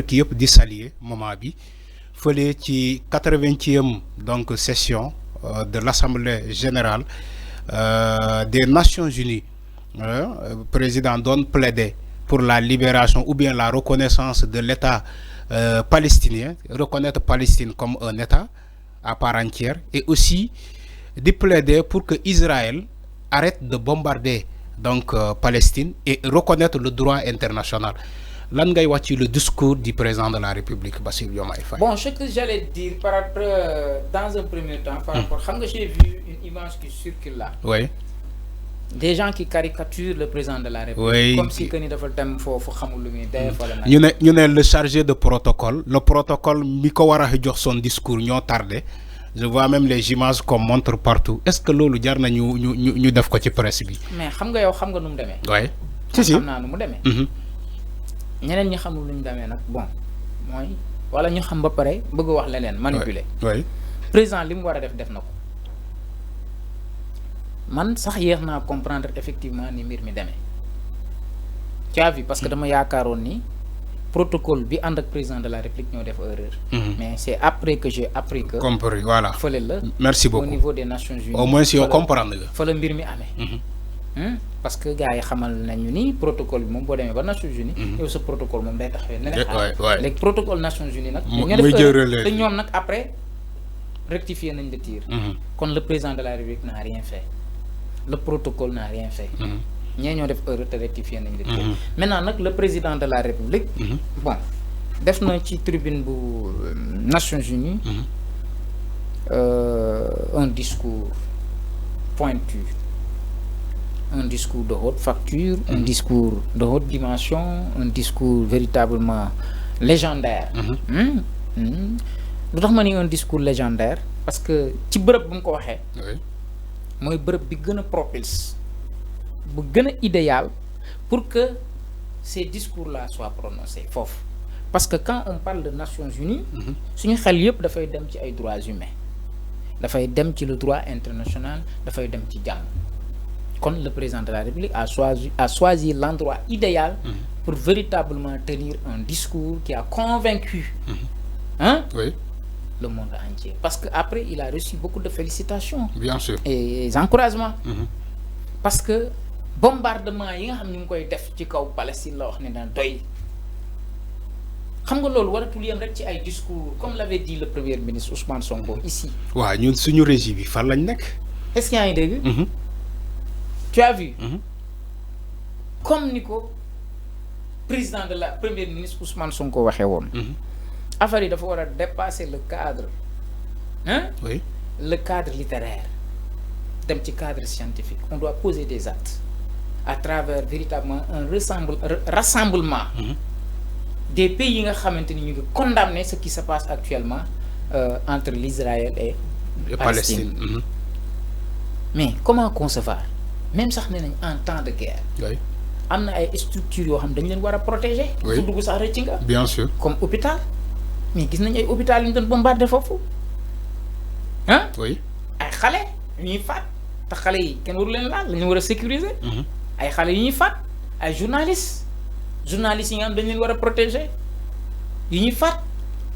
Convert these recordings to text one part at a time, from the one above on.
ki yëpp di saluer moment bi fële ci 80e donc session de l'Assemblée générale des Nations Unies président doon plaider pour la libération ou bien la reconnaissance de l'État palestinien, reconnaître Palestine comme un État à part entière, et aussi de plaider pour que Israël arrête de bombarder donc Palestine et reconnaître le droit international. Lan ngay wax ci le discours du président de la République Bassirou Diomaye Faye. Bon, ce que j'allais dire dans un premier temps par rapport, j'ai vu une image qui circule là. Oui. Des gens qui caricaturent le président de la République, oui, comme si il dafa dem fofu xamul lu muy def wala ñu ne le chargé de protocole, le protocole mi ko wara jox son discours ñoo tardé. Je vois même les images qu'on montre partout. Est-ce que lolu jar na ñu def ko ci presse bi? Mais xam nga yow xam nga nu mu démé. Oui. Si. Xam na nu mu démé. Ñeneen ñi xamul lu ñu démé nak bon moy wala ñu xam ba paré bëgg wax leneen manipuler. Oui. Président li mu wara def nako. Man sax yéex naa comprendre effectivement ni mbir mi demee tu as vu parce que dama yaakaaroon ni protocole bi ànd ak président de la République ñoo def erreur. Mais c'est après que j'ai appris que. Compris, voilà. fële la. Merci beaucoup au niveau des Nations Unies. Au moins si on comprend nga. fa la mbir mi amee. Parce que gars yi xamal nañu ni protocole bi moom boo demee ba Nations Unies. yow sa protocole moom day taxawee. les protocole Nations Unies nag. ñoo def erreur te ñoom nag après rectifier nañ le tir. Kon le président de la République n'a rien fait. Le protocole n'a rien fait. Ñee ñoo def erreur te rectifier nañ le tir. Maintenant nag le président de la République. Bon def na ci tribune bu Nations Unies. Un discours pointu, un discours de haute facture, un discours de haute dimension, un discours véritablement légendaire. Lu tax ma ni un discours légendaire parce que ci bërëb bu mu ko waxee. Mooy bërëb bi gën a propice bu gën a idéal pour que ces discours-là soient prononcés foofu parce que quand on parle de Nations Unies suñu xel yëpp dafay dem ci ay droits humains dafay dem ci le droit international dafay dem ci jàmm kon le président de la République a choisi l'endroit idéal pour véritablement tenir un discours qui a convaincu le monde entier parce que après il a reçu beaucoup de félicitations. Bien sûr. Et encouragements. Parce que bombardement yi nga xam ni ngi koy def ci kaw Palestine la wax ne daan doy xam nga loolu waratul yem rek ci ay discours comme l'avait dit le premier ministre Ousmane Sonko ici. waaw ñun suñu régime bi fan lañ nekk. Est-ce que yaa ngi dégg. Tu as vu. Comme ni ko président de la premier ministre Ousmane Sonko waxee woon. Affaire yi dafa war a dépasser le cadre oui. Le cadre littéraire dem ci cadre scientifique on doit poser des actes à travers véritablement un rassemblement des pays yi nga xamante ni ñu ngi condamner ce qui se passe actuellement entre l'Israël et Palestine. Mais comment concevoir même sax ne nañ en temps de guerre am na ay structures yoo xam dañ leen war a protéger su dugg sax rëcc nga bien sûr comme hôpital mais gis nañ ay hôpital yu ñu doon bombardé foofu oui ay xale yu ñuy faat te xale yi kenn waru leen laal lañu war a sécuriser ay xale yu ñuy faat ay journalistes yi nga xam dañ leen war a protéger yu ñuy faat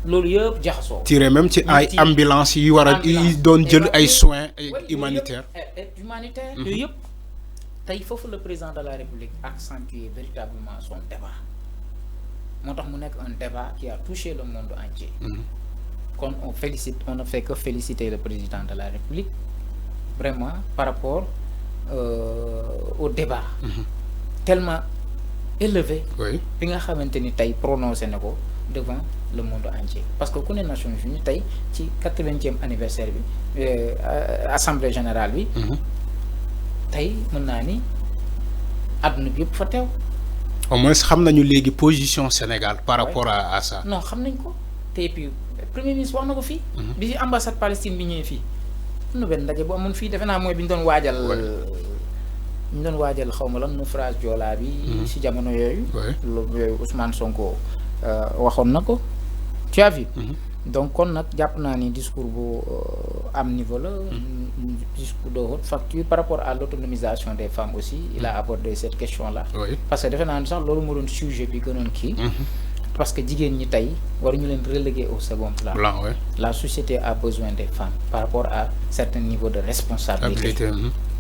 loolu yëpp jaxasoo tiré même ci ay ambulance yi war a yi doon jël ay soins humanitaires yooyu yëpp tey foofu le président de la République accentuer véritablement son débat moo tax mu nekk un débat qui a touché le monde entier. Kon on ne fait que féliciter le président de la République vraiment par rapport au débat tellement élevé bi nga xamante ni tey prononcé na ko devant le monde entier parce que ku ne Nations Unies tey ci 80e anniversaire bi assemblée générale bi tey mën naa ni àdduna bi yëpp fa teew. Au moins xam nañu léegi position Sénégal par rapport à ça. Non xam nañ ko te et puis premier ministre wax na ko fii. bi fi ambassade Palestine bi ñëwee fii. am na benn ndaje bu amoon fii defe naa mooy bi ñu doon waajal. ñu doon waajal xaw ma lan naufrage Joola bi. si jamono yooyu. loolu Ousmane Sonko waxoon na ko. Tu as vu. Donc kon nag jàpp naa ni discours bu am niveau la. Discours de haute facture par rapport à l'autonomisation des femmes aussi il a abordé cette question là. Parce que defe naa ni sax loolu moo doon sujet bi gënoon kii. parce que jigéen ñi tey waruñu leen reléguer au second plan. Ouais. La société a besoin des femmes par rapport à certains niveaux de responsabilité.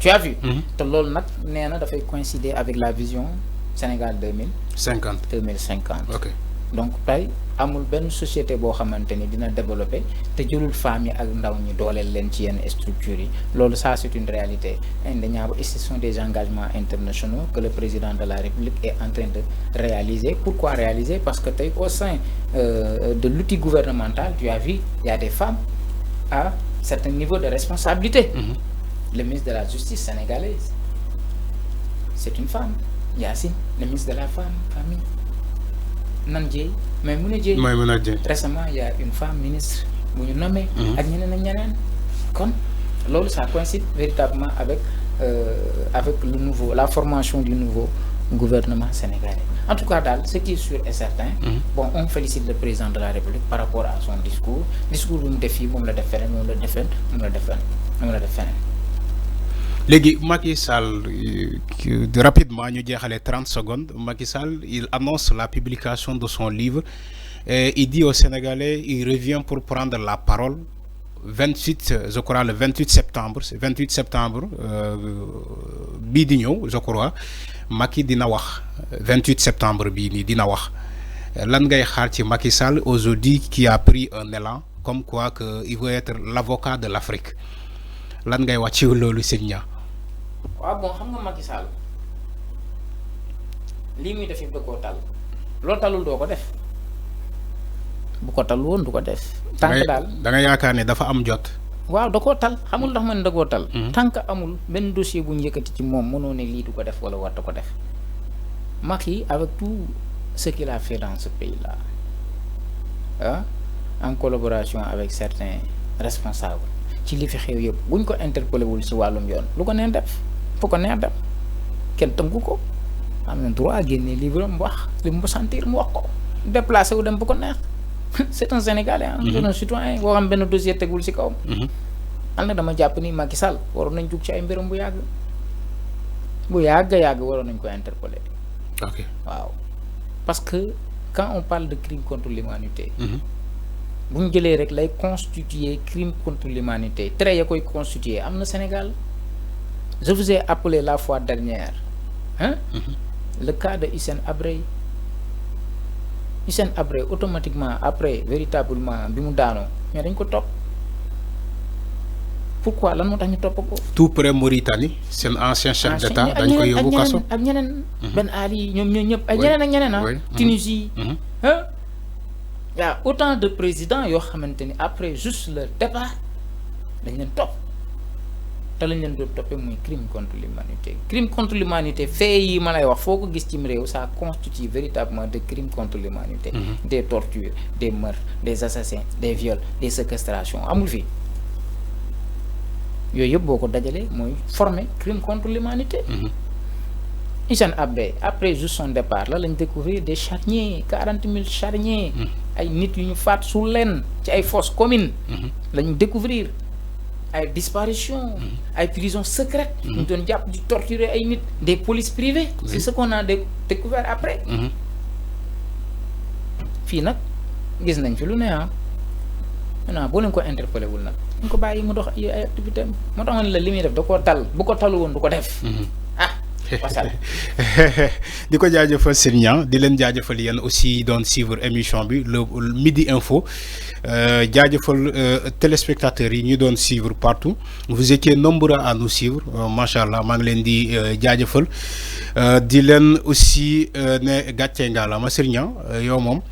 Tu as vu. te loolu nag nee na dafay coïncider avec la vision Sénégal 2050. Ok. donc tey amul benn société boo xamante ni dina développer te jëlul femmes yi ak ndaw ñi dooleel leen ci yenn structures yi loolu ça c'est une réalité indéniable et ce sont des engagements internationaux que le président de la République est en train de réaliser. Pourquoi réaliser? Parce que tey au sein de l'outil gouvernemental, tu as vu, il y a des femmes à certains niveaux de responsabilité. Le ministre de la Justice sénégalaise, c'est une femme. Yacine, le ministre de la famille. Nandjé, Maïmouna Dièye. Récemment, il y a une femme ministre, vous nommée, Kon, ça coïncide véritablement avec la formation du nouveau gouvernement sénégalais. En tout cas, ce qui est sûr et certain, bon, on félicite le président de la République par rapport à son discours. Discours où défi, on le défend. Légui Macky Sall rapidement ñu jéxalé 30 secondes. Macky Sall il annonce la publication de son livre et il dit aux Sénégalais il revient pour prendre la parole 28 je crois le 28 septembre bi di ñëw je crois Macky dina wax 28 septembre bi ni dina wax lan ngay xaar ci Macky Sall aujourd'hui qui a pris un élan comme quoi que il veut être l'avocat de l'Afrique lan ngay wax ci lolu Seigne bon xam nga Macky Sall lii muy def da koo tal loo talul doo ko def bu ko tal woon du ko def. tànk daal da nga yaakaar ne dafa am jot. waaw da koo tal xamul ndax man da koo tal. tànk amul benn dossier bu ñu yëkkati ci moom mënoo ne lii du ko def wala warta ko def. Macky avec tout ce qu'il a fait dans ce pays là en collaboration avec certains responsables ci li fi xew yëpp buñ ko interpellé wul ci wàllum yoon lu ko neex def fu ko neex def kenn tënku ko am na droit génne livre am wax li mu sentir mu wax ko déplacé wu dem bu ko neex c'est un Sénégalais c'est un citoyen boo xam benn dossier tegul ci kawam. al na dama jàpp ni Macky Sall waroon nañ jug ci ay mbiram bu yàgg waroon nañ ko interpellé. Ok waaw parce que quand on parle de crime contre l'humanité bu ñu jëlee rek lay constituer crime contre l'humanité très ya koy constituer am na Sénégal. Je vous ai appelé la fois dernière le cas de Hissène Habré automatiquement après véritablement bi mu daanoo mais dañ ko topp pourquoi lan moo tax ñu topp ko. tout près Mauritanie seen ancien chef d'État dañ ko yóbbu kaso ak ñeneen Ben Ali ñoom ñëpp ak ñeneen Tunisie y a autant de présidents yoo xamante ni après juste leur départ dañ leen topp te lañ leen doon toppee muy crime contre l'humanité fait yi ma lay wax foo ko gis ci réew ça constitue véritablement des crimes contre l'humanité des tortures des meurtres des assassins des viols des séquestrations amul fii yooyu yëpp boo ko dajalee mooy former crime contre l'humanité. Hissène Habré après juste son départ là lañ découvrir des charniers 40 000 charniers ay nit yu ñu faat suul leen ci ay fosses communes lañu découvrir ay disparition ay prisons secrètes ñu doon jàpp di torturer ay nit des polices privées c'est ce qu'on a découvert après fii nag gis nañ fi lu ne maintenant boo leen ko interpellé wul nag ñu ko bàyyi mu dox ay activité am moo tax man la li muy def da koo tal bu ko talu woon du ko def di ko jaajëfal Serigne di leen jaajëfal yéen aussi doon suivre émission bi le Midi Info jaajëfal téléspectateurs yi ñu doon suivre partout vous étiez nombreux à nous suivre macha allah maa ngi leen di jaajëfal di leen aussi ne gàcce nga la ma Serigne yow moom.